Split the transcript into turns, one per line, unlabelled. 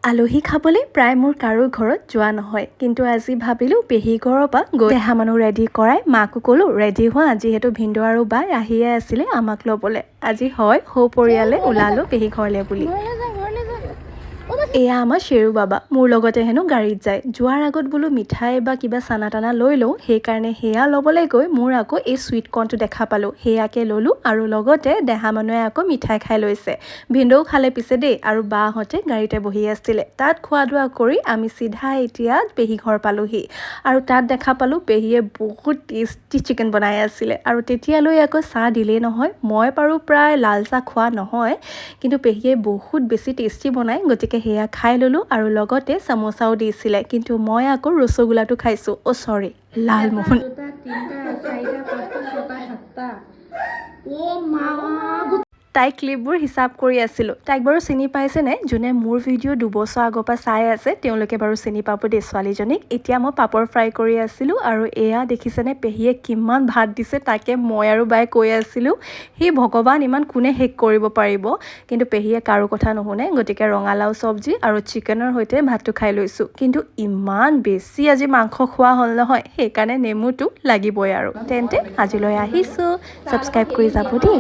আলহী খাবলৈ প্ৰায় মোৰ কাৰো ঘৰত যোৱা নহয়, কিন্তু আজি ভাবিলোঁ পেহী ঘৰৰ পৰা গৈ দেহা মানুহ ৰেডি কৰাই মাকো ক'লোঁ ৰেডি হোৱা, যিহেতু ভিনদেউ আৰু বাই আহিয়ে আছিলে আমাক ল'বলৈ। আজি হয় সপৰিয়ালে ওলালোঁ পেহী ঘৰলৈ বুলি। এয়া আমাৰ শ্বেৰু বাবা, মোৰ লগতে হেনো গাড়ীত যায়। যোৱাৰ আগত বোলো মিঠাই বা কিবা চানা টানা লৈ লওঁ, সেইকাৰণে সেয়া ল'বলৈ গৈ মোৰ আকৌ এই চুইট কৰ্ণটো দেখা পালোঁ, সেয়াকে ল'লোঁ আৰু লগতে দেহা মানুহে আকৌ মিঠাই খাই লৈছে। ভিনদেউ খালে পিছে দেই, আৰু বাহঁতে গাড়ীতে বহি আছিলে। তাত খোৱা দোৱা কৰি আমি চিধা এতিয়া পেহী ঘৰ পালোঁহি, আৰু তাত দেখা পালোঁ পেহীয়ে বহুত টেষ্টি চিকেন বনাই আছিলে। আৰু তেতিয়ালৈ আকৌ চাহ দিলেই নহয়। মই বাৰু প্ৰায় লাল চাহ খোৱা নহয়, কিন্তু পেহীয়ে বহুত বেছি টেষ্টি বনায়, গতিকে সেয়া খাই ল'লোঁ আৰু লগতে চামোচাও দিছিলে, কিন্তু মই আকৌ ৰসগোল্লাটো খাইছোঁ। অ' চৰি, লালমোহন। তাইক ক্লিপবোৰ হিচাপ কৰি আছিলোঁ। তাইক বাৰু চিনি পাইছেনে? যোনে মোৰ ভিডিঅ' 2 বছৰ আগৰ পৰা চাই আছে তেওঁলোকে বাৰু চিনি পাব দেই ছোৱালীজনীক। এতিয়া মই পাপৰ ফ্ৰাই কৰি আছিলোঁ, আৰু এয়া দেখিছেনে পেহীয়ে কিমান ভাত দিছে, তাকে মই আৰু বাই কৈ আছিলোঁ সেই ভগৱান ইমান কোনে শেষ কৰিব পাৰিব, কিন্তু পেহীয়ে কাৰো কথা নুশুনে, গতিকে ৰঙালাও চব্জি আৰু চিকেনৰ সৈতে ভাতটো খাই লৈছোঁ। কিন্তু ইমান বেছি আজি মাংস খোৱা হ'ল নহয়, সেইকাৰণে নেমুটো লাগিবই আৰু। তেন্তে আজিলৈ আহিছোঁ, ছাবস্ক্ৰাইব কৰি যাব দেই।